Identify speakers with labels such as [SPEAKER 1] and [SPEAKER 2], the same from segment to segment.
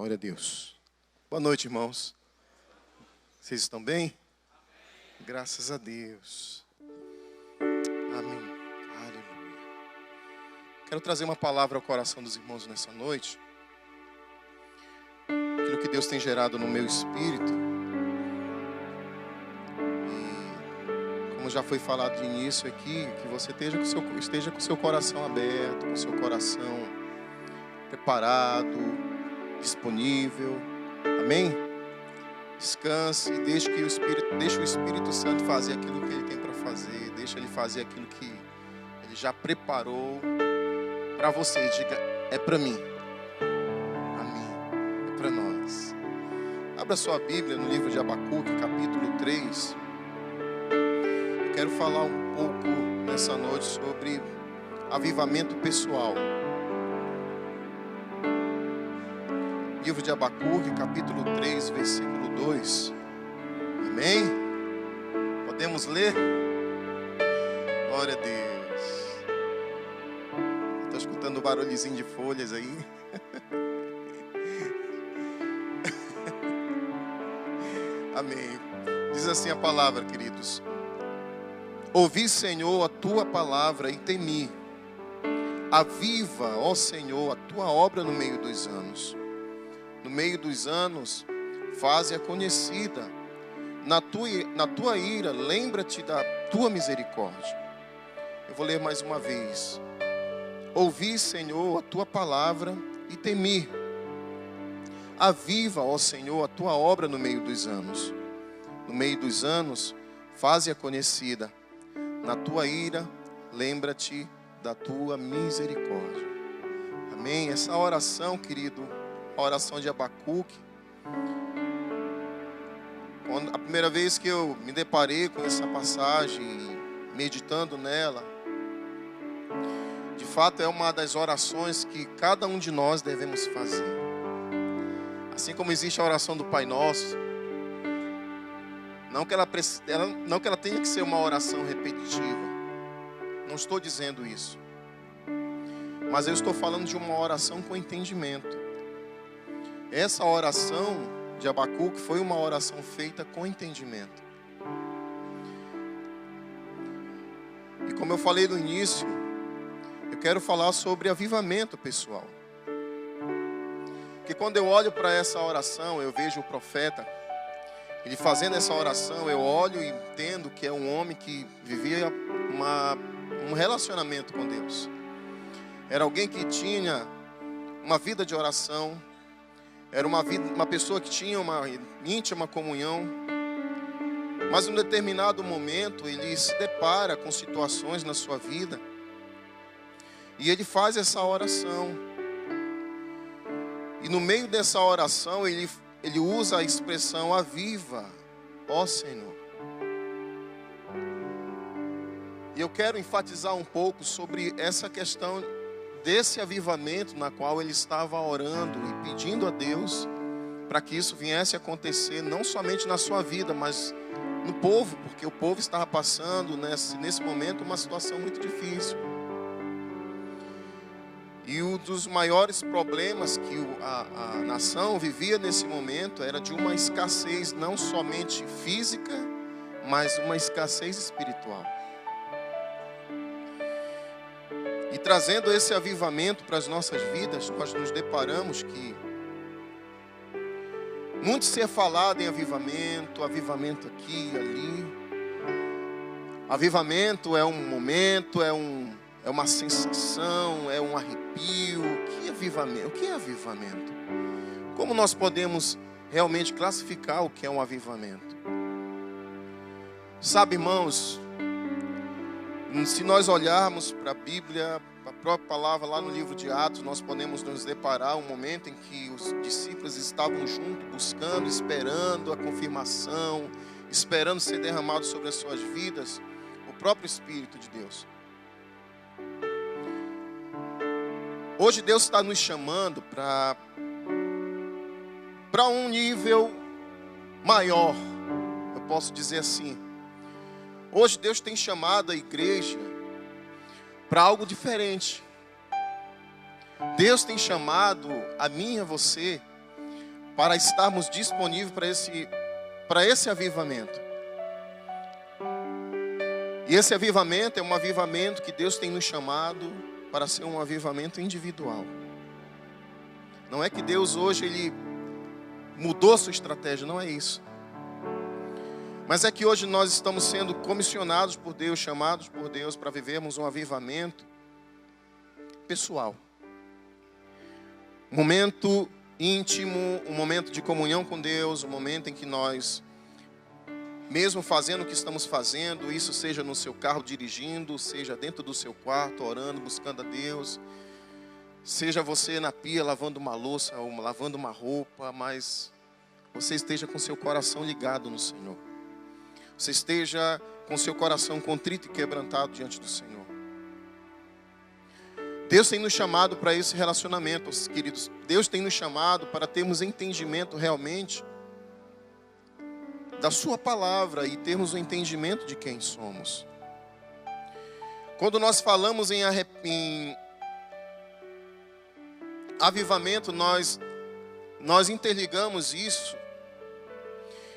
[SPEAKER 1] Glória a Deus. Boa noite, irmãos. Vocês estão bem? Graças a Deus. Amém. Aleluia. Quero trazer uma palavra ao coração dos irmãos nessa noite. Aquilo que Deus tem gerado no meu espírito. E como já foi falado de início aqui, que você esteja com o seu coração aberto, com o seu coração preparado, disponível. Amém? Descanse e deixe o Espírito Santo fazer aquilo que Ele tem para fazer. Deixa Ele fazer aquilo que Ele já preparou para você. Diga, é para mim. Amém. É para nós. Abra sua Bíblia no livro de Abacuque, capítulo 3. Eu quero falar um pouco nessa noite sobre avivamento pessoal. Livro de Abacuque, capítulo 3, versículo 2. Amém? Podemos ler? Glória a Deus. Estou escutando o barulhozinho de folhas aí. Amém. Diz assim a palavra, queridos. Ouvi, Senhor, a tua palavra e temi. Aviva, ó Senhor, a tua obra no meio dos anos. No meio dos anos, faze-a conhecida. Na tua ira, lembra-te da tua misericórdia. Eu vou ler mais uma vez. Ouvi, Senhor, a tua palavra e temi. Aviva, ó Senhor, a tua obra no meio dos anos. No meio dos anos, faze-a conhecida. Na tua ira, lembra-te da tua misericórdia. Amém? Essa oração, querido, a oração de Abacuque. A primeira vez que eu me deparei com essa passagem, meditando nela, de fato é uma das orações que cada um de nós devemos fazer. Assim como existe a oração do Pai Nosso, não que ela tenha que ser uma oração repetitiva. Não estou dizendo isso. Mas eu estou falando de uma oração com entendimento. Essa oração de Abacuque foi uma oração feita com entendimento. E como eu falei no início, eu quero falar sobre avivamento pessoal. Porque quando eu olho para essa oração, eu vejo o profeta, ele fazendo essa oração, eu olho e entendo que é um homem que vivia um relacionamento com Deus. Era alguém que tinha uma vida de oração. Era uma pessoa que tinha uma íntima comunhão. Mas em um determinado momento ele se depara com situações na sua vida. E ele faz essa oração. E no meio dessa oração ele usa a expressão aviva, ó Senhor. E eu quero enfatizar um pouco sobre essa questão desse avivamento na qual ele estava orando e pedindo a Deus para que isso viesse a acontecer não somente na sua vida, mas no povo, porque o povo estava passando nesse momento uma situação muito difícil. E um dos maiores problemas que a nação vivia nesse momento era de uma escassez não somente física, mas uma escassez espiritual. E trazendo esse avivamento para as nossas vidas, nós nos deparamos que muito se é falado em avivamento aqui e ali. Avivamento é um momento, é uma sensação, é um arrepio. O que é avivamento? Como nós podemos realmente classificar o que é um avivamento? Sabe, irmãos, se nós olharmos para a Bíblia, a própria palavra lá no livro de Atos, nós podemos nos deparar um momento em que os discípulos estavam juntos, buscando, esperando a confirmação, esperando ser derramado sobre as suas vidas o próprio Espírito de Deus. Hoje Deus está nos chamando para um nível maior, eu posso dizer assim. Hoje Deus tem chamado a igreja para algo diferente. Deus tem chamado a mim e a você para estarmos disponíveis para esse avivamento. E esse avivamento é um avivamento que Deus tem nos chamado para ser um avivamento individual. Não é que Deus hoje Ele mudou a sua estratégia, não é isso. Mas é que hoje nós estamos sendo comissionados por Deus, chamados por Deus para vivermos um avivamento pessoal. Um momento íntimo, um momento de comunhão com Deus, um momento em que nós, mesmo fazendo o que estamos fazendo, isso seja no seu carro dirigindo, seja dentro do seu quarto orando, buscando a Deus, seja você na pia lavando uma louça ou lavando uma roupa, mas você esteja com seu coração ligado no Senhor. Você esteja com seu coração contrito e quebrantado diante do Senhor. Deus tem nos chamado para esse relacionamento, queridos. Deus tem nos chamado para termos entendimento realmente da sua palavra e termos o entendimento de quem somos. Quando nós falamos em avivamento, nós interligamos isso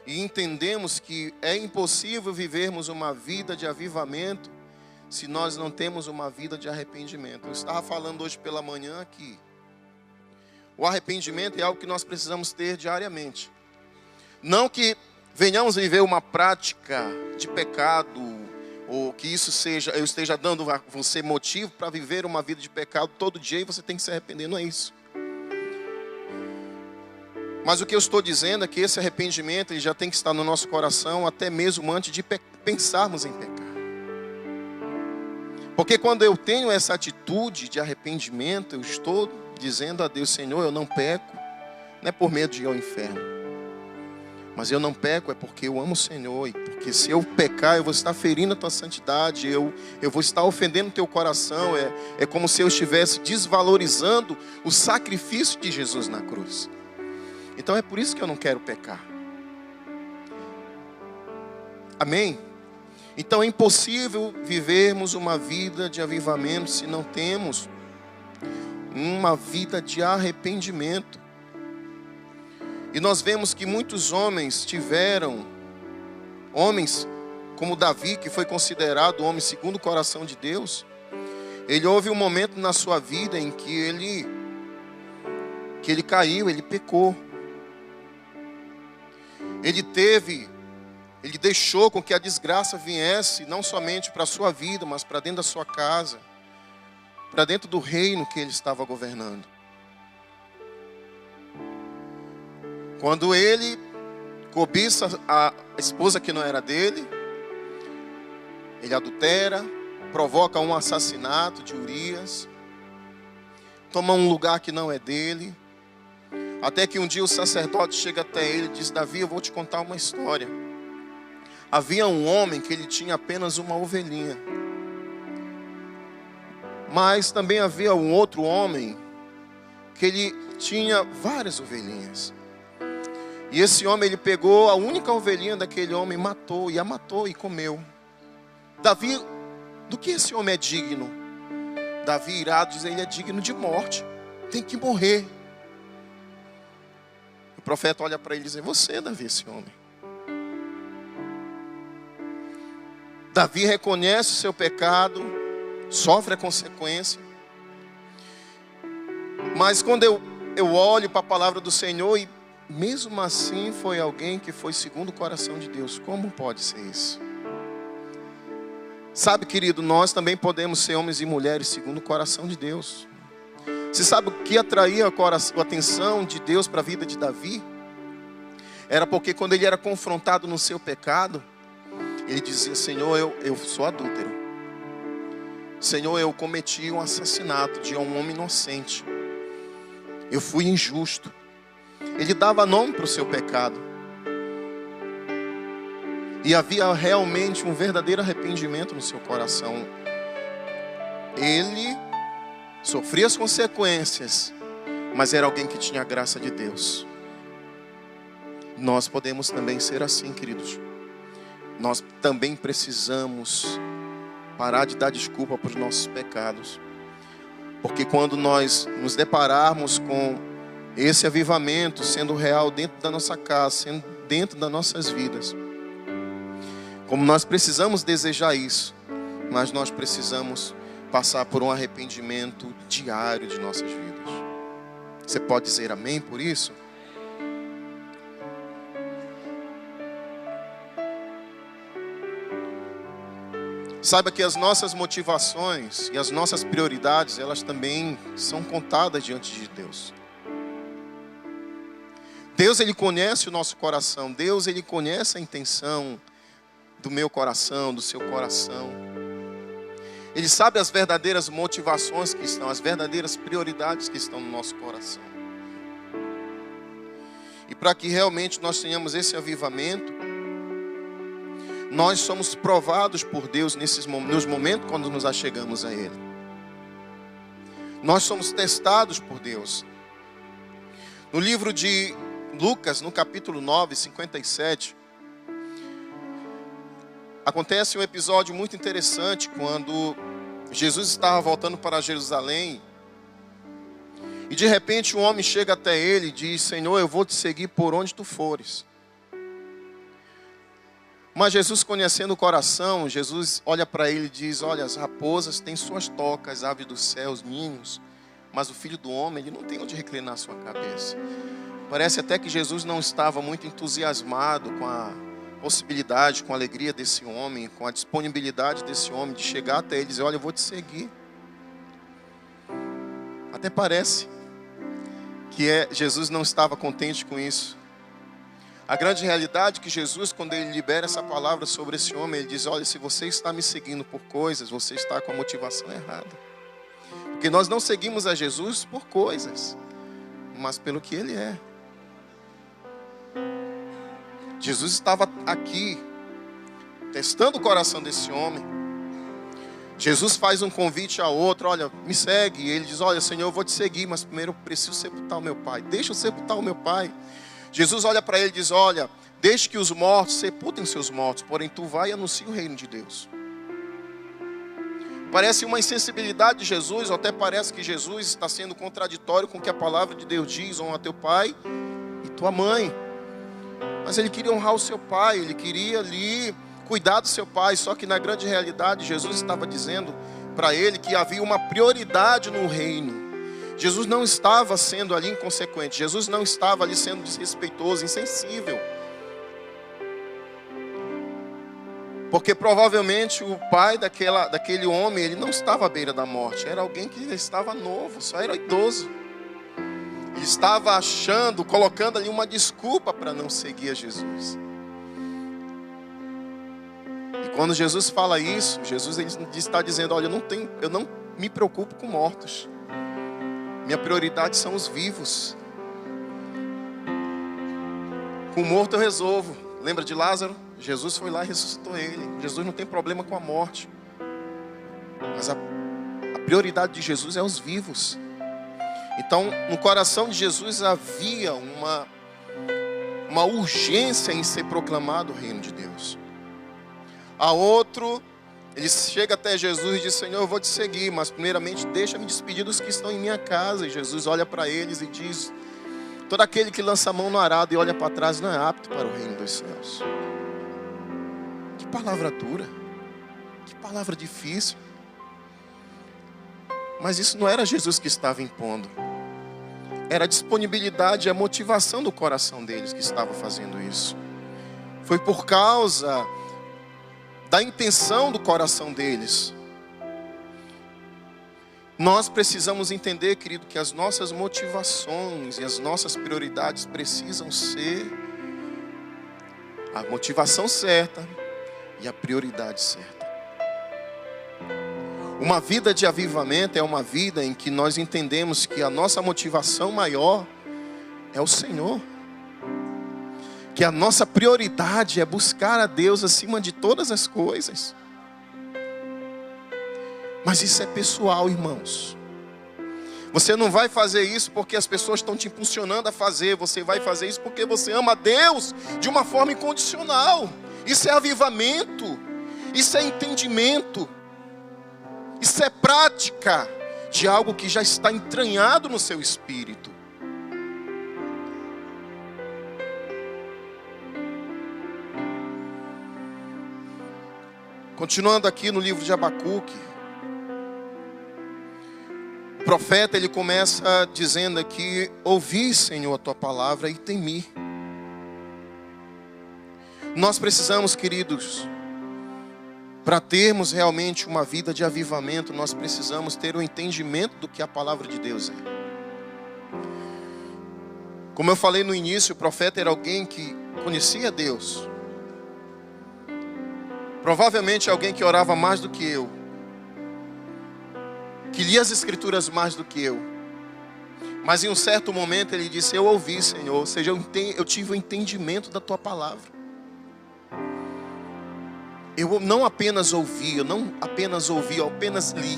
[SPEAKER 1] e entendemos que é impossível vivermos uma vida de avivamento se nós não temos uma vida de arrependimento. Eu estava falando hoje pela manhã que o arrependimento é algo que nós precisamos ter diariamente. Não que venhamos viver uma prática de pecado, ou que isso seja, eu esteja dando a você motivo para viver uma vida de pecado todo dia e você tem que se arrepender, não é isso. Mas o que eu estou dizendo é que esse arrependimento ele já tem que estar no nosso coração até mesmo antes de pensarmos em pecar. Porque quando eu tenho essa atitude de arrependimento, eu estou dizendo a Deus: Senhor, eu não peco, não é por medo de ir ao inferno, mas eu não peco é porque eu amo o Senhor, e porque se eu pecar eu vou estar ferindo a tua santidade, eu vou estar ofendendo o teu coração, é como se eu estivesse desvalorizando o sacrifício de Jesus na cruz. Então é por isso que eu não quero pecar. Amém? Então é impossível vivermos uma vida de avivamento se não temos uma vida de arrependimento. E nós vemos que muitos homens homens como Davi, que foi considerado o homem segundo o coração de Deus, ele houve um momento na sua vida em que ele caiu, ele pecou. Ele deixou com que a desgraça viesse não somente para a sua vida, mas para dentro da sua casa, para dentro do reino que ele estava governando. Quando ele cobiça a esposa que não era dele, ele adultera, provoca um assassinato de Urias, toma um lugar que não é dele, até que um dia o sacerdote chega até ele e diz: Davi, eu vou te contar uma história. Havia um homem que ele tinha apenas uma ovelhinha, mas também havia um outro homem que ele tinha várias ovelhinhas. E esse homem, ele pegou a única ovelhinha daquele homem, matou e comeu. Davi, do que esse homem é digno? Davi, irado, diz: ele é digno de morte, tem que morrer. O profeta olha para ele e diz: é você, Davi, esse homem. Davi reconhece o seu pecado, sofre a consequência. Mas quando eu olho para a palavra do Senhor, e mesmo assim foi alguém que foi segundo o coração de Deus, como pode ser isso? Sabe, querido, nós também podemos ser homens e mulheres segundo o coração de Deus. Você sabe o que atraía a atenção de Deus para a vida de Davi? Era porque quando ele era confrontado no seu pecado, ele dizia: Senhor, eu sou adúltero. Senhor, eu cometi um assassinato de um homem inocente. Eu fui injusto. Ele dava nome para o seu pecado. E havia realmente um verdadeiro arrependimento no seu coração. Ele sofria as consequências, mas era alguém que tinha a graça de Deus. Nós podemos também ser assim, queridos. Nós também precisamos parar de dar desculpa para os nossos pecados. Porque quando nós nos depararmos com Esse avivamento sendo real dentro da nossa casa, sendo dentro das nossas vidas. Como nós precisamos desejar isso, mas nós precisamos passar por um arrependimento diário de nossas vidas. Você pode dizer amém por isso? Saiba que as nossas motivações e as nossas prioridades, elas também são contadas diante de Deus. Deus, Ele conhece o nosso coração. Deus, Ele conhece a intenção do meu coração, do seu coração. Ele sabe as verdadeiras motivações que estão, as verdadeiras prioridades que estão no nosso coração. E para que realmente nós tenhamos esse avivamento, nós somos provados por Deus nos momentos quando nos achegamos a Ele. Nós somos testados por Deus. No livro de Lucas, no capítulo 9, 57, acontece um episódio muito interessante quando Jesus estava voltando para Jerusalém. E de repente um homem chega até ele e diz: Senhor, eu vou te seguir por onde tu fores. Mas Jesus, conhecendo o coração, Jesus olha para ele e diz: olha, as raposas têm suas tocas, as aves dos céus, ninhos, mas o Filho do Homem, ele não tem onde reclinar a sua cabeça. Parece até que Jesus não estava muito entusiasmado com a possibilidade, com a alegria desse homem, com a disponibilidade desse homem de chegar até ele e dizer: olha, eu vou te seguir. Até parece que Jesus não estava contente com isso. A grande realidade é que Jesus, quando Ele libera essa palavra sobre esse homem, Ele diz: olha, se você está me seguindo por coisas, você está com a motivação errada. Porque nós não seguimos a Jesus por coisas, mas pelo que Ele é. Jesus estava aqui, testando o coração desse homem. Jesus faz um convite a outro: olha, me segue. E ele diz: olha, Senhor, eu vou te seguir, mas primeiro eu preciso sepultar o meu pai. Deixa eu sepultar o meu pai. Jesus olha para ele e diz: olha, deixe que os mortos sepultem seus mortos, porém tu vai e anuncia o reino de Deus. Parece uma insensibilidade de Jesus, ou até parece que Jesus está sendo contraditório com o que a palavra de Deus diz: honra teu pai e tua mãe. Mas ele queria honrar o seu pai, ele queria ali cuidar do seu pai. Só que na grande realidade, Jesus estava dizendo para ele que havia uma prioridade no reino. Jesus não estava sendo ali inconsequente. Jesus não estava ali sendo desrespeitoso, insensível. Porque provavelmente o pai daquele homem, ele não estava à beira da morte. Era alguém que estava novo, só era idoso. Ele estava achando, colocando ali uma desculpa para não seguir a Jesus. E quando Jesus fala isso, Jesus ele está dizendo: olha, eu não me preocupo com mortos. Minha prioridade são os vivos. Com o morto eu resolvo. Lembra de Lázaro? Jesus foi lá e ressuscitou ele. Jesus não tem problema com a morte. Mas a prioridade de Jesus é os vivos. Então, no coração de Jesus havia uma urgência em ser proclamado o reino de Deus. A outro, ele chega até Jesus e diz: Senhor, eu vou te seguir, mas primeiramente deixa-me despedir dos que estão em minha casa. E Jesus olha para eles e diz: todo aquele que lança a mão no arado e olha para trás não é apto para o reino dos céus. Que palavra dura, que palavra difícil. Mas isso não era Jesus que estava impondo. Era a disponibilidade e a motivação do coração deles que estava fazendo isso. Foi por causa da intenção do coração deles. Nós precisamos entender, querido, que as nossas motivações e as nossas prioridades precisam ser a motivação certa e a prioridade certa. Uma vida de avivamento é uma vida em que nós entendemos que a nossa motivação maior é o Senhor. Que a nossa prioridade é buscar a Deus acima de todas as coisas. Mas isso é pessoal, irmãos. Você não vai fazer isso porque as pessoas estão te impulsionando a fazer. Você vai fazer isso porque você ama a Deus de uma forma incondicional. Isso é avivamento. Isso é entendimento. Isso é prática de algo que já está entranhado no seu espírito. Continuando aqui no livro de Abacuque, o profeta ele começa dizendo aqui: ouvi, Senhor, a tua palavra e temi. Nós precisamos, queridos, para termos realmente uma vida de avivamento, nós precisamos ter o entendimento do que a palavra de Deus é. Como eu falei no início, o profeta era alguém que conhecia Deus. Provavelmente alguém que orava mais do que eu, que lia as escrituras mais do que eu. Mas em um certo momento ele disse: eu ouvi, Senhor, ou seja, eu tive o entendimento da tua palavra. Eu não apenas ouvi, eu apenas li,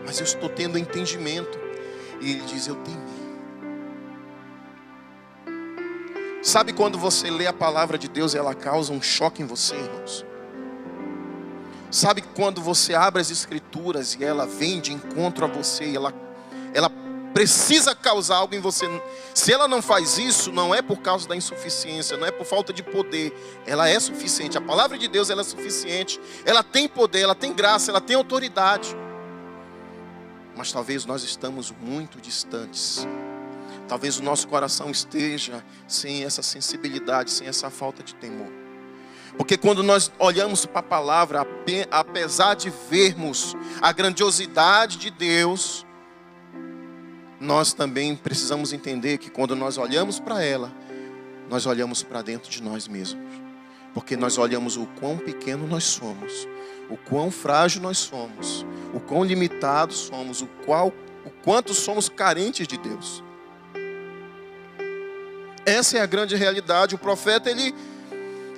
[SPEAKER 1] mas eu estou tendo entendimento. E ele diz: eu temi. Sabe quando você lê a palavra de Deus e ela causa um choque em você, irmãos? Sabe quando você abre as escrituras e ela vem de encontro a você e ela precisa causar algo em você. Se ela não faz isso, não é por causa da insuficiência, não é por falta de poder. Ela é suficiente. A palavra de Deus ela é suficiente. Ela tem poder, ela tem graça, ela tem autoridade. Mas talvez nós estamos muito distantes. Talvez o nosso coração esteja sem essa sensibilidade, sem essa falta de temor. Porque quando nós olhamos para a palavra, apesar de vermos a grandiosidade de Deus, nós também precisamos entender que quando nós olhamos para ela, nós olhamos para dentro de nós mesmos. Porque nós olhamos o quão pequeno nós somos, o quão frágil nós somos, o quão limitados somos, o quanto somos carentes de Deus. Essa é a grande realidade. O profeta,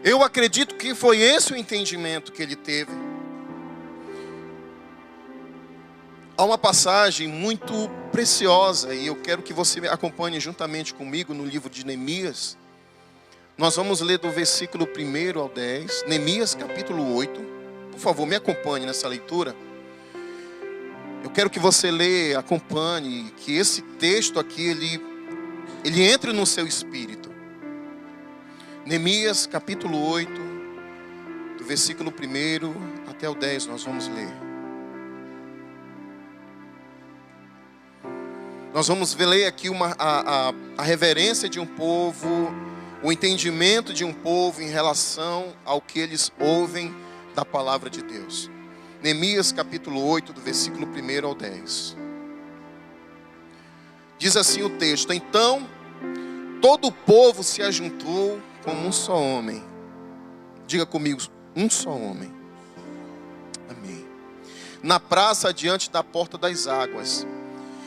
[SPEAKER 1] eu acredito que foi esse o entendimento que ele teve. Há uma passagem muito preciosa e eu quero que você acompanhe juntamente comigo no livro de Neemias. Nós vamos ler do versículo 1 ao 10, Neemias capítulo 8. Por favor, me acompanhe nessa leitura. Eu quero que você leia, acompanhe, que esse texto aqui, ele entre no seu espírito. Neemias capítulo 8, do versículo 1 até o 10, nós vamos ler. Nós vamos ler aqui a reverência de um povo, o entendimento de um povo em relação ao que eles ouvem da palavra de Deus. Neemias capítulo 8, do versículo 1 ao 10. Diz assim o texto: então todo o povo se ajuntou como um só homem. Diga comigo: um só homem. Amém. Na praça diante da porta das águas.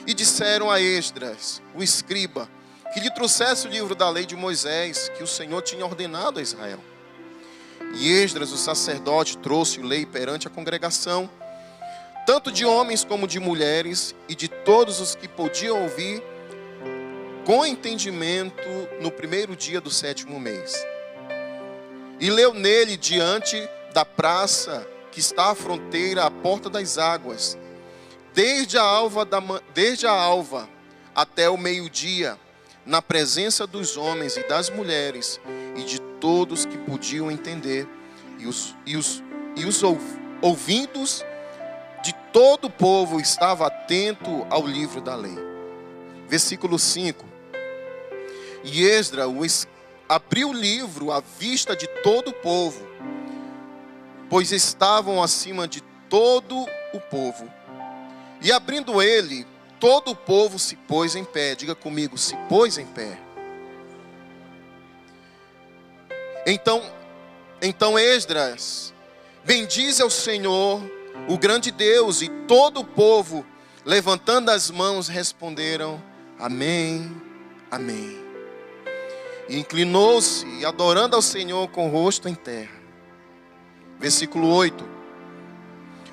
[SPEAKER 1] E disseram a Esdras, o escriba, que lhe trouxesse o livro da lei de Moisés, que o Senhor tinha ordenado a Israel. E Esdras, o sacerdote, trouxe a lei perante a congregação, tanto de homens como de mulheres, e de todos os que podiam ouvir, com entendimento, no primeiro dia do 7º mês. E leu nele diante da praça, que está à fronteira, à porta das águas, desde a alva até o meio-dia, na presença dos homens e das mulheres, e de todos que podiam entender, e os ouvidos de todo o povo estava atento ao livro da lei. Versículo 5. E Esdras abriu o livro à vista de todo o povo, pois estavam acima de todo o povo. E abrindo ele, todo o povo se pôs em pé. Diga comigo: se pôs em pé. Então Esdras bendize ao Senhor, o grande Deus, e todo o povo, levantando as mãos, responderam: amém, amém. E inclinou-se, adorando ao Senhor com o rosto em terra. Versículo 8.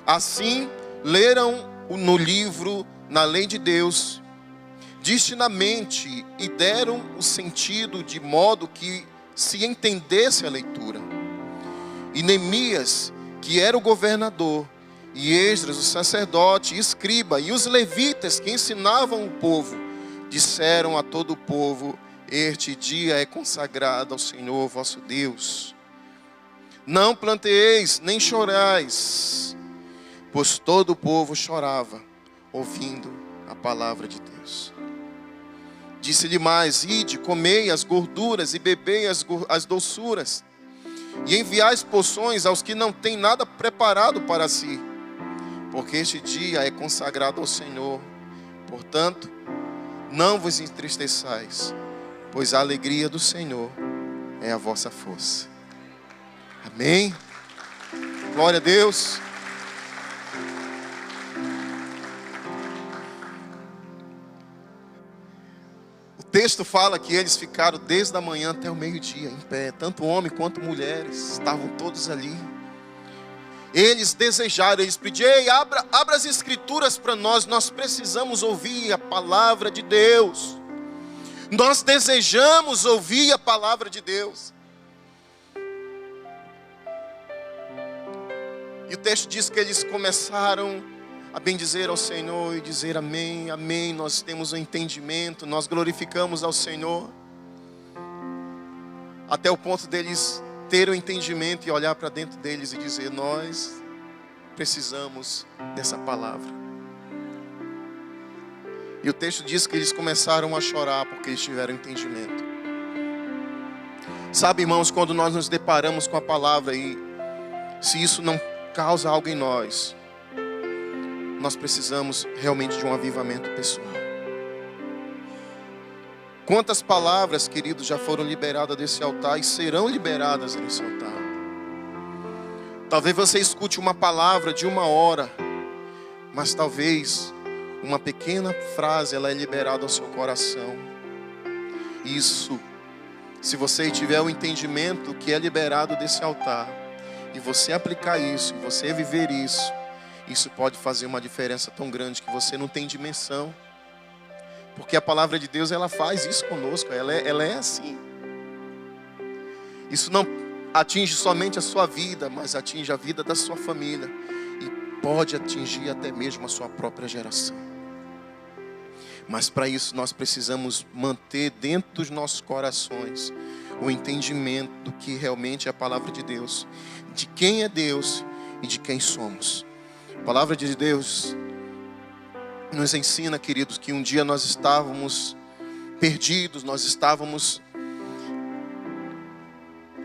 [SPEAKER 1] Assim leram no livro, na lei de Deus, distinamente, e deram o sentido de modo que se entendesse a leitura. E Neemias, que era o governador, e Esdras, o sacerdote, e escriba, e os levitas que ensinavam o povo, disseram a todo o povo: este dia é consagrado ao Senhor vosso Deus. Não planteeis, nem chorais, pois todo o povo chorava, ouvindo a palavra de Deus. Disse-lhe mais: ide, comei as gorduras e bebei as doçuras, e enviais porções aos que não têm nada preparado para si, porque este dia é consagrado ao Senhor. Portanto, não vos entristeçais, pois a alegria do Senhor é a vossa força. Amém? Glória a Deus. O texto fala que eles ficaram desde a manhã até o meio-dia em pé. Tanto homens quanto mulheres estavam todos ali. Eles desejaram, eles pediram: ei, abra as escrituras para nós. Nós precisamos ouvir a palavra de Deus. Nós desejamos ouvir a palavra de Deus. E o texto diz que eles começaram a bendizer ao Senhor e dizer amém, amém. Nós temos um entendimento, nós glorificamos ao Senhor. Até o ponto deles ter o entendimento e olhar para dentro deles e dizer: nós precisamos dessa palavra. E o texto diz que eles começaram a chorar porque eles tiveram entendimento. Sabe, irmãos, quando nós nos deparamos com a palavra e se isso não causa algo em nós, nós precisamos realmente de um avivamento pessoal. Quantas palavras, queridos, já foram liberadas desse altar e serão liberadas nesse altar? Talvez você escute uma palavra de 1 hora, mas talvez uma pequena frase ela é liberada ao seu coração. Isso, se você tiver o entendimento que é liberado desse altar, e você aplicar isso, e você viver isso, isso pode fazer uma diferença tão grande que você não tem dimensão. Porque a palavra de Deus, ela faz isso conosco, ela é assim. Isso não atinge somente a sua vida, mas atinge a vida da sua família. E pode atingir até mesmo a sua própria geração. Mas para isso nós precisamos manter dentro dos nossos corações o entendimento do que realmente é a palavra de Deus, de quem é Deus e de quem somos. A palavra de Deus nos ensina, queridos, que um dia nós estávamos perdidos, nós estávamos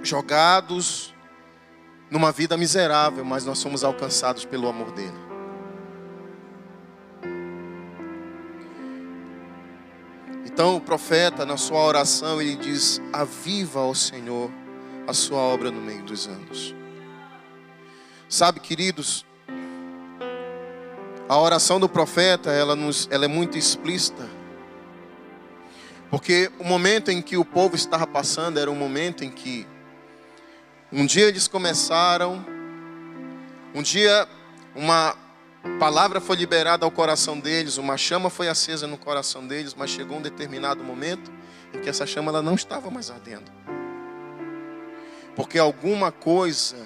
[SPEAKER 1] jogados numa vida miserável, mas nós somos alcançados pelo amor dele. Então o profeta, na sua oração, ele diz: aviva, ó Senhor, a sua obra no meio dos anos. Sabe, queridos, a oração do profeta, ela é muito explícita. Porque o momento em que o povo estava passando era um momento em que um dia eles começaram, um dia uma palavra foi liberada ao coração deles, uma chama foi acesa no coração deles, mas chegou um determinado momento em que essa chama ela não estava mais ardendo. Porque alguma coisa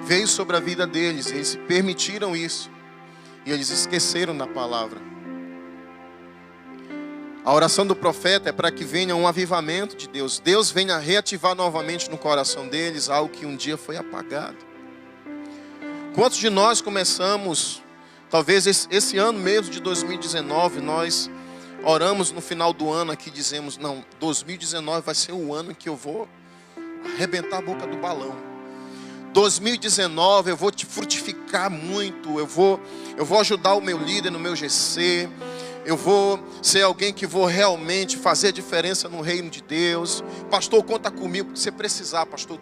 [SPEAKER 1] veio sobre a vida deles, eles se permitiram isso. E eles esqueceram da palavra. A oração do profeta é para que venha um avivamento de Deus. Deus venha reativar novamente no coração deles algo que um dia foi apagado. Quantos de nós começamos, talvez esse ano mesmo de 2019, nós oramos no final do ano aqui, dizemos: não, 2019 vai ser o ano em que eu vou arrebentar a boca do balão. 2019 eu vou te frutificar muito, eu vou ajudar o meu líder no meu GC, eu vou ser alguém que vou realmente fazer a diferença no reino de Deus. Pastor, conta comigo, porque você precisar, pastor.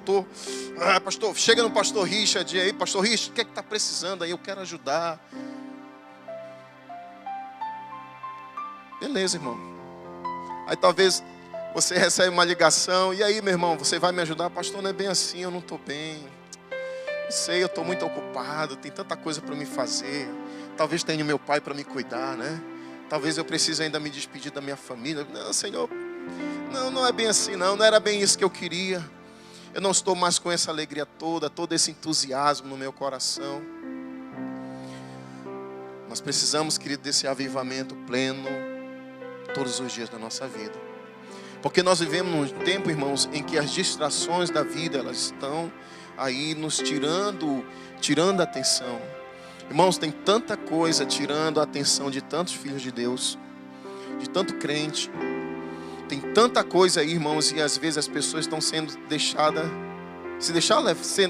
[SPEAKER 1] Pastor, chega no pastor Richard aí, pastor Richard, o que é que está precisando aí? Eu quero ajudar. Beleza, irmão. Aí talvez você recebe uma ligação: e aí, meu irmão, você vai me ajudar? Pastor, não é bem assim, eu não estou bem. Sei, eu estou muito ocupado, tem tanta coisa para me fazer. Talvez tenha meu pai para me cuidar, né? Talvez eu precise ainda me despedir da minha família. Não, Senhor, não é bem assim, não era bem isso que eu queria. Eu não estou mais com essa alegria toda, todo esse entusiasmo no meu coração. Nós precisamos, querido, desse avivamento pleno todos os dias da nossa vida. Porque nós vivemos num tempo, irmãos, em que as distrações da vida, elas estão aí nos tirando a atenção. Irmãos, tem tanta coisa tirando a atenção de tantos filhos de Deus, de tanto crente. Tem tanta coisa aí, irmãos, e às vezes as pessoas estão sendo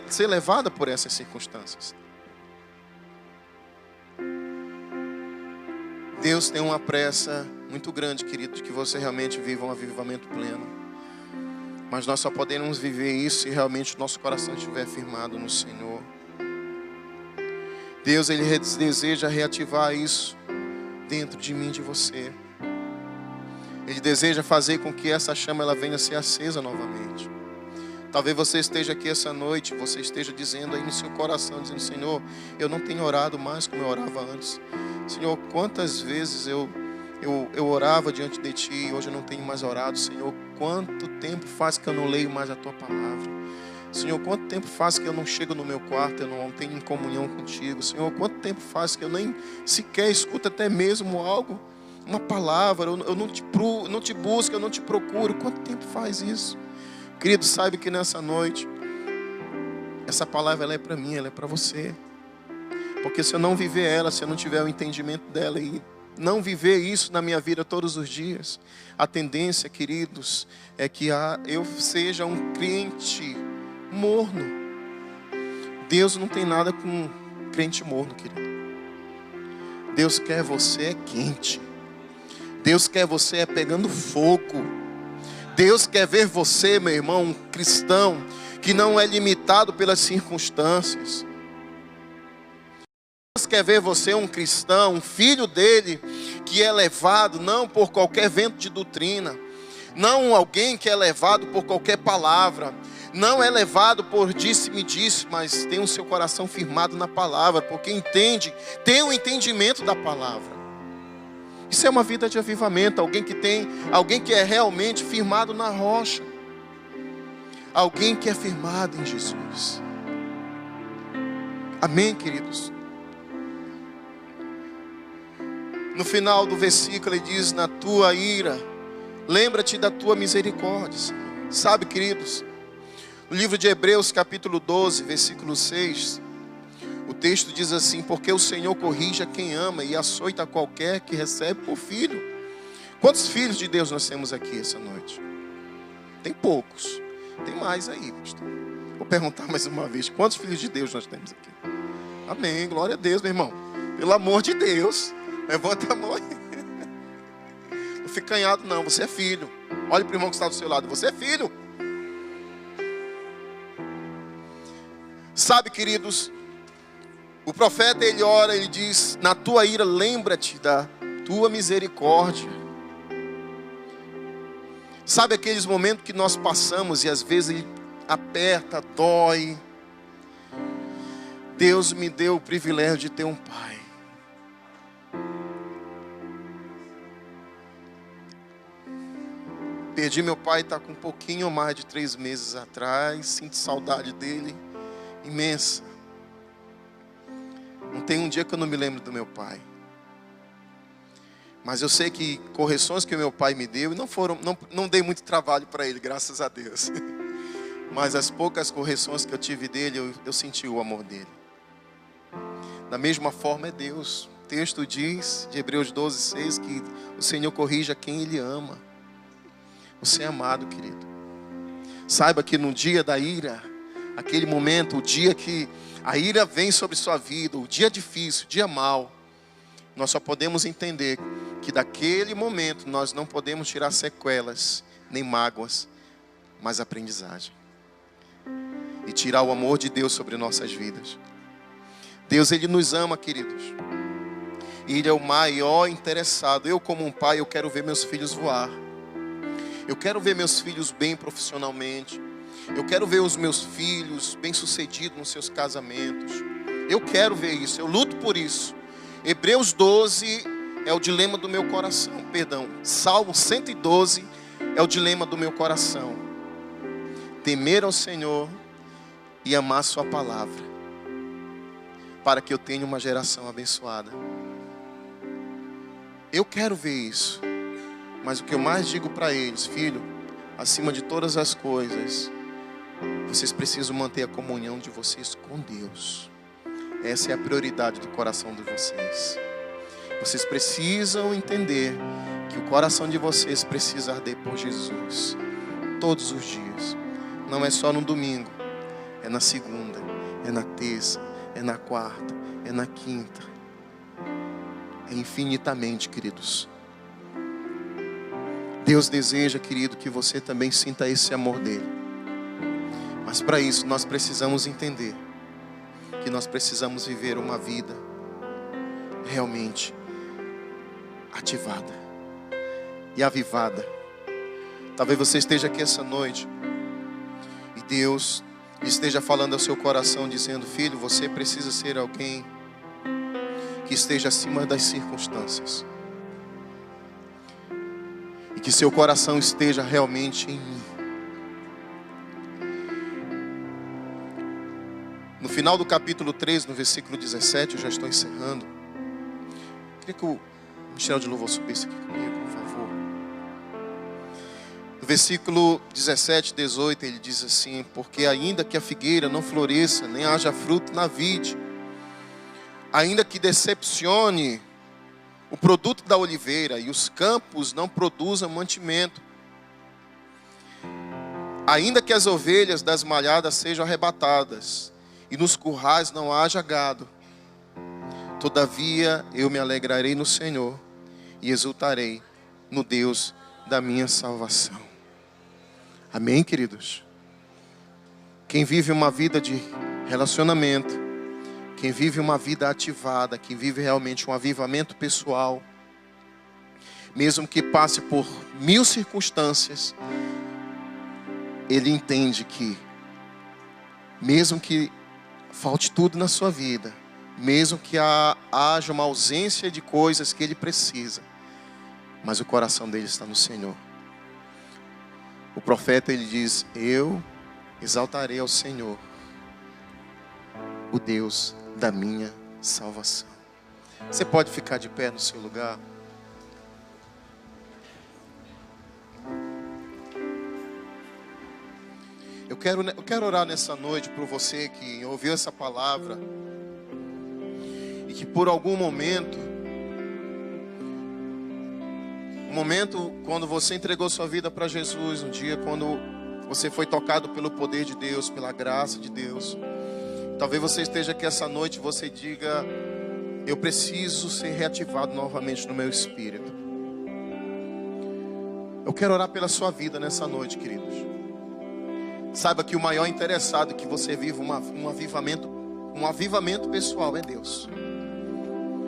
[SPEAKER 1] ser levadas por essas circunstâncias. Deus tem uma pressa muito grande, querido, de que você realmente viva um avivamento pleno. Mas nós só podemos viver isso se realmente o nosso coração estiver firmado no Senhor. Deus, Ele deseja reativar isso dentro de mim e de você. Ele deseja fazer com que essa chama ela venha a ser acesa novamente. Talvez você esteja aqui essa noite, você esteja dizendo aí no seu coração, dizendo: Senhor, eu não tenho orado mais como eu orava antes. Senhor, quantas vezes eu orava diante de Ti e hoje eu não tenho mais orado. Senhor, quanto tempo faz que eu não leio mais a Tua palavra. Senhor, quanto tempo faz que eu não chego no meu quarto, eu não tenho comunhão contigo. Senhor, quanto tempo faz que eu nem sequer escuto até mesmo algo, uma palavra, eu não te busco, eu não te procuro. Quanto tempo faz isso? Querido, saiba que nessa noite, essa palavra ela é para mim, ela é para você. Porque se eu não viver ela, se eu não tiver o entendimento dela e não viver isso na minha vida todos os dias, a tendência, queridos, é que eu seja um crente morno. Deus não tem nada com crente morno, querido. Deus quer você quente. Deus quer você pegando fogo. Deus quer ver você, meu irmão, um cristão que não é limitado pelas circunstâncias. Deus quer ver você um cristão, um filho dele, que é levado não por qualquer vento de doutrina, não alguém que é levado por qualquer palavra, não é levado por disse-me disse, mas tem o seu coração firmado na palavra, porque entende, tem o entendimento da palavra. Isso é uma vida de avivamento, alguém que é realmente firmado na rocha, alguém que é firmado em Jesus. Amém, queridos? No final do versículo ele diz: na tua ira, lembra-te da tua misericórdia. Sabe, queridos, no livro de Hebreus capítulo 12, versículo 6, o texto diz assim: porque o Senhor corrige a quem ama e açoita qualquer que recebe por filho. Quantos filhos de Deus nós temos aqui essa noite? Tem poucos. Tem mais aí, pastor. Vou perguntar mais uma vez: quantos filhos de Deus nós temos aqui? Amém, glória a Deus, meu irmão. Pelo amor de Deus, levanta a mão aí. Não fique canhado não, você é filho. Olha para o irmão que está do seu lado: você é filho. Sabe, queridos, o profeta ele ora, ele diz: na tua ira lembra-te da tua misericórdia. Sabe aqueles momentos que nós passamos e às vezes ele aperta, dói. Deus me deu o privilégio de ter um pai. Perdi meu pai, está com um pouquinho mais de 3 meses atrás. Sinto saudade dele imensa. Não tem um dia que eu não me lembro do meu pai. Mas eu sei que correções que o meu pai me deu, não dei muito trabalho para ele, graças a Deus. Mas as poucas correções que eu tive dele, eu senti o amor dele. Da mesma forma é Deus. O texto diz, de Hebreus 12, 6, que o Senhor corrige a quem Ele ama. Você é amado, querido. Saiba que no dia da ira, aquele momento, o dia que a ira vem sobre sua vida, o dia difícil, o dia mau, nós só podemos entender que daquele momento nós não podemos tirar sequelas, nem mágoas, mas aprendizagem. E tirar o amor de Deus sobre nossas vidas. Deus, Ele nos ama, queridos. E Ele é o maior interessado. Eu, como um pai, eu quero ver meus filhos voar. Eu quero ver meus filhos bem profissionalmente. Eu quero ver os meus filhos bem-sucedidos nos seus casamentos. Eu quero ver isso, eu luto por isso. Hebreus 12 é o dilema do meu coração. Salmo 112 é o dilema do meu coração. Temer ao Senhor e amar sua palavra, para que eu tenha uma geração abençoada. Eu quero ver isso. Mas o que eu mais digo para eles: filho, acima de todas as coisas, vocês precisam manter a comunhão de vocês com Deus. Essa é a prioridade do coração de vocês. Vocês precisam entender que o coração de vocês precisa arder por Jesus todos os dias. Não é só no domingo, é na segunda, é na terça, é na quarta, é na quinta. É infinitamente, queridos. Deus deseja, querido, que você também sinta esse amor dele. Mas para isso nós precisamos entender que nós precisamos viver uma vida realmente ativada e avivada. Talvez você esteja aqui essa noite e Deus esteja falando ao seu coração, dizendo: filho, você precisa ser alguém que esteja acima das circunstâncias, e que seu coração esteja realmente em mim. No final do capítulo 3, no versículo 17, eu já estou encerrando. Queria que o Michel de Louvor subisse aqui comigo, por favor. No versículo 17, 18, ele diz assim: porque ainda que a figueira não floresça, nem haja fruto na vide, ainda que decepcione o produto da oliveira e os campos não produzam mantimento, ainda que as ovelhas das malhadas sejam arrebatadas e nos currais não haja gado, todavia eu me alegrarei no Senhor e exultarei no Deus da minha salvação. Amém, queridos? Quem vive uma vida de relacionamento, quem vive uma vida ativada, quem vive realmente um avivamento pessoal, mesmo que passe por 1000 circunstâncias, ele entende que, mesmo que falte tudo na sua vida, mesmo que haja uma ausência de coisas que ele precisa, mas o coração dele está no Senhor. O profeta, ele diz: eu exaltarei ao Senhor, o Deus da minha salvação. Você pode ficar de pé no seu lugar? Eu quero orar nessa noite por você que ouviu essa palavra e que por algum momento, quando você entregou sua vida para Jesus, um dia quando você foi tocado pelo poder de Deus, pela graça de Deus, talvez você esteja aqui essa noite e você diga: eu preciso ser reativado novamente no meu espírito. Eu quero orar pela sua vida nessa noite, queridos. Saiba que o maior interessado que você viva um avivamento pessoal é Deus.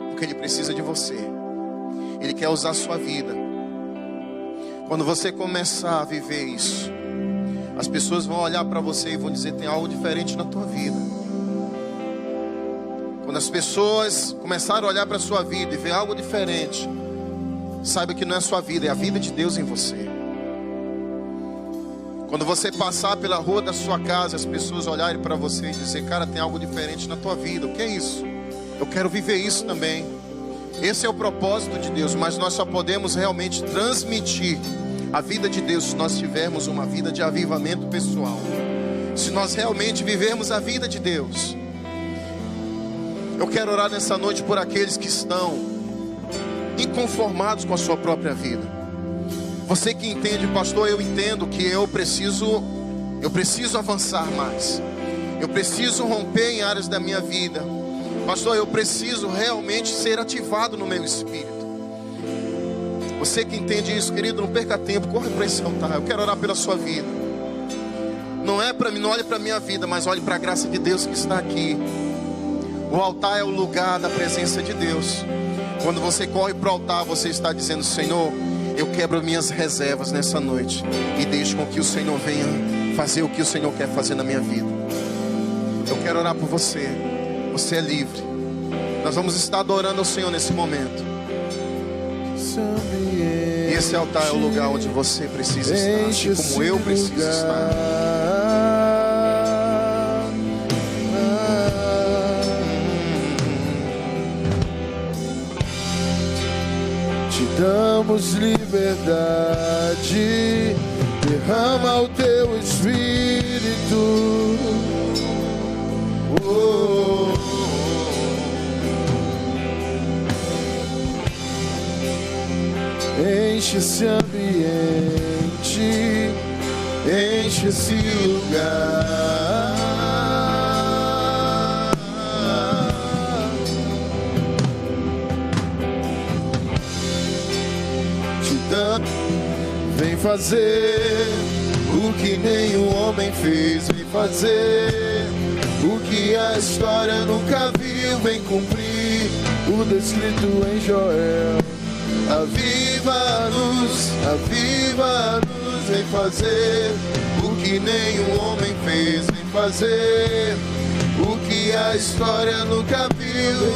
[SPEAKER 1] Porque Ele precisa de você. Ele quer usar a sua vida. Quando você começar a viver isso, as pessoas vão olhar para você e vão dizer: tem algo diferente na tua vida. Quando as pessoas começarem a olhar para a sua vida e ver algo diferente, saiba que não é a sua vida, é a vida de Deus em você. Quando você passar pela rua da sua casa, as pessoas olharem para você e dizer: cara, tem algo diferente na tua vida. O que é isso? Eu quero viver isso também. Esse é o propósito de Deus, mas nós só podemos realmente transmitir a vida de Deus se nós tivermos uma vida de avivamento pessoal. Se nós realmente vivermos a vida de Deus. Eu quero orar nessa noite por aqueles que estão inconformados com a sua própria vida. Você que entende: pastor, eu entendo que eu preciso avançar mais. Eu preciso romper em áreas da minha vida. Pastor, eu preciso realmente ser ativado no meu espírito. Você que entende isso, querido, não perca tempo, corre para esse altar. Eu quero orar pela sua vida. Não olhe para a minha vida, mas olhe para a graça de Deus que está aqui. O altar é o lugar da presença de Deus. Quando você corre para o altar, você está dizendo: Senhor, eu quebro minhas reservas nessa noite e deixo com que o Senhor venha fazer o que o Senhor quer fazer na minha vida. Eu quero orar por você. Você é livre. Nós vamos estar adorando ao Senhor nesse momento. E esse altar é o lugar onde você precisa estar, assim como eu preciso estar.
[SPEAKER 2] Te damos liberdade, derrama o teu Espírito. Oh. Enche esse ambiente, enche esse lugar. Te dando, vem fazer o que nenhum homem fez. Vem fazer o que a história nunca viu. Vem cumprir o descrito em Joel. Aviva-nos, aviva-nos, vem fazer o que nenhum homem fez. Vem fazer o que a história nunca viu.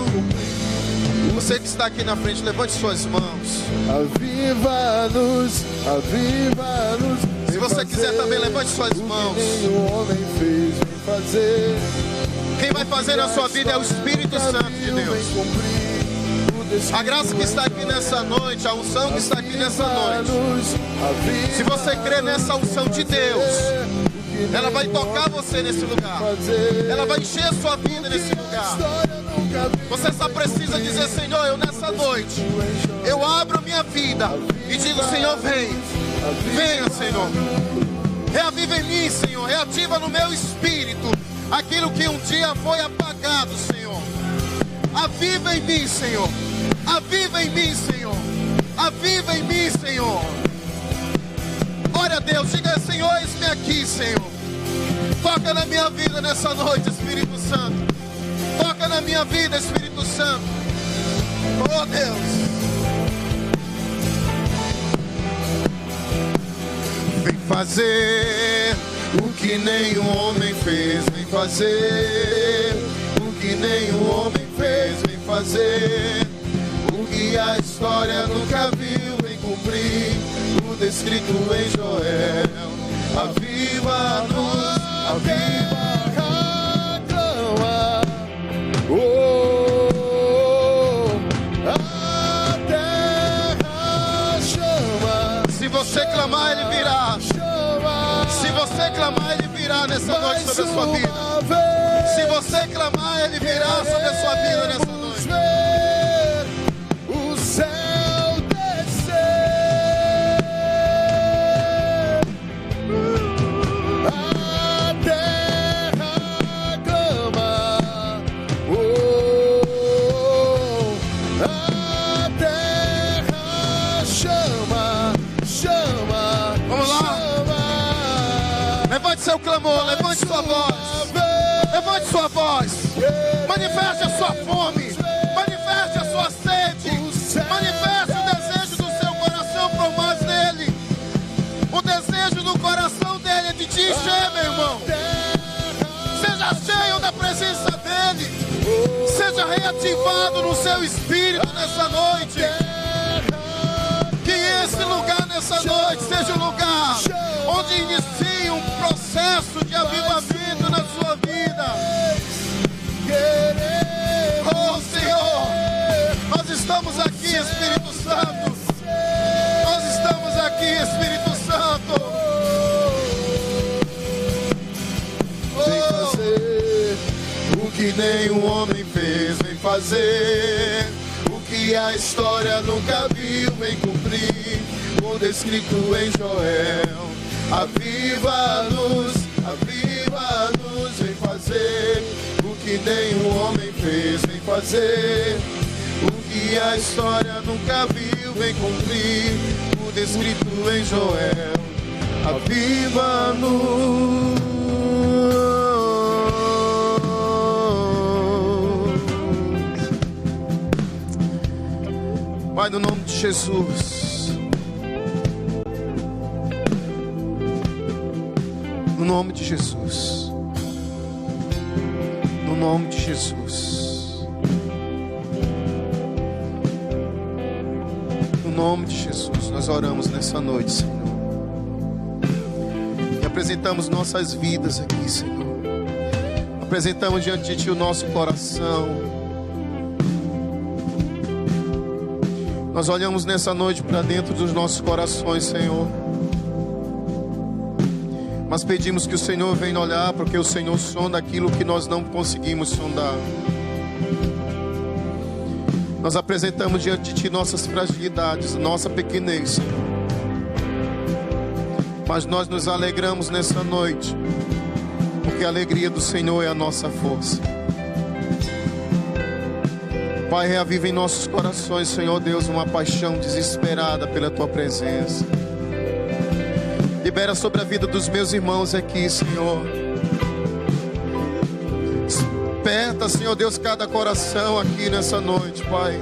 [SPEAKER 1] Você que está aqui na frente, levante suas mãos.
[SPEAKER 2] Aviva-nos, aviva-nos.
[SPEAKER 1] Se você quiser também, levante suas mãos.
[SPEAKER 2] O que nenhum homem fez, vem fazer.
[SPEAKER 1] Quem vai fazer na sua vida é o Espírito Santo de Deus. A graça que está aqui nessa noite, a unção que está aqui nessa noite. Se você crê nessa unção de Deus, ela vai tocar você nesse lugar. Ela vai encher a sua vida nesse lugar. Você só precisa dizer: Senhor, eu nessa noite, eu abro minha vida e digo: Senhor, vem. Venha, Senhor. Reaviva em mim, Senhor. Reativa no meu espírito aquilo que um dia foi apagado, Senhor. Aviva em mim, Senhor. Aviva em mim, Senhor. Aviva em mim, Senhor. Glória a Deus. Diga: Senhor, eis-me aqui, Senhor. Toca na minha vida nessa noite, Espírito Santo. Toca na minha vida, Espírito Santo. Oh, Deus.
[SPEAKER 2] Vem fazer o que nenhum homem fez. Vem fazer o que nenhum homem fez. Vem fazer o que a história nunca viu. Vem cumprir o descrito em Joel. Aviva-nos, aviva a clama. Oh, a terra chama.
[SPEAKER 1] Se você clamar, Ele virá. Se você clamar, Ele virá nessa noite sobre a sua vida. Se você clamar, Ele virá sobre a sua vida nessa noite.
[SPEAKER 2] O céu descer, a terra clama. Oh, a terra chama, chama.
[SPEAKER 1] Vamos lá.
[SPEAKER 2] Chama.
[SPEAKER 1] Levante seu clamor, levante sua voz. Levante sua voz. Manifeste a sua fome. Manifeste a sua sede. Manifeste o desejo do seu coração por mais dele. O desejo do coração dele é de te encher, meu irmão. Seja cheio da presença dele. Seja reativado no seu espírito nessa noite. Que esse lugar nessa noite seja um lugar onde inicie um processo de avivamento na sua vida. Oh, Senhor, nós estamos aqui, Espírito Santo. Nós estamos aqui, Espírito Santo.
[SPEAKER 2] Vem fazer o que nenhum homem fez. Vem fazer o que a história nunca viu. Vem cumprir o descrito em Joel. Aviva-nos, aviva-nos. Vem fazer o que nenhum homem fez. Vem fazer o que a história nunca viu. Vem cumprir o descrito em Joel. Aviva-nos.
[SPEAKER 1] Pai, no nome de Jesus. No nome de Jesus. No nome de Jesus. No nome de Jesus, nós oramos nessa noite, Senhor. E apresentamos nossas vidas aqui, Senhor. Apresentamos diante de Ti o nosso coração. Nós olhamos nessa noite para dentro dos nossos corações, Senhor. Nós pedimos que o Senhor venha olhar, porque o Senhor sonda aquilo que nós não conseguimos sondar. Nós apresentamos diante de Ti nossas fragilidades, nossa pequenez, mas nós nos alegramos nessa noite, porque a alegria do Senhor é a nossa força. Pai, reaviva em nossos corações, Senhor Deus, uma paixão desesperada pela Tua presença. Libera sobre a vida dos meus irmãos aqui, Senhor. Desperta, Senhor Deus, cada coração aqui nessa noite, Pai.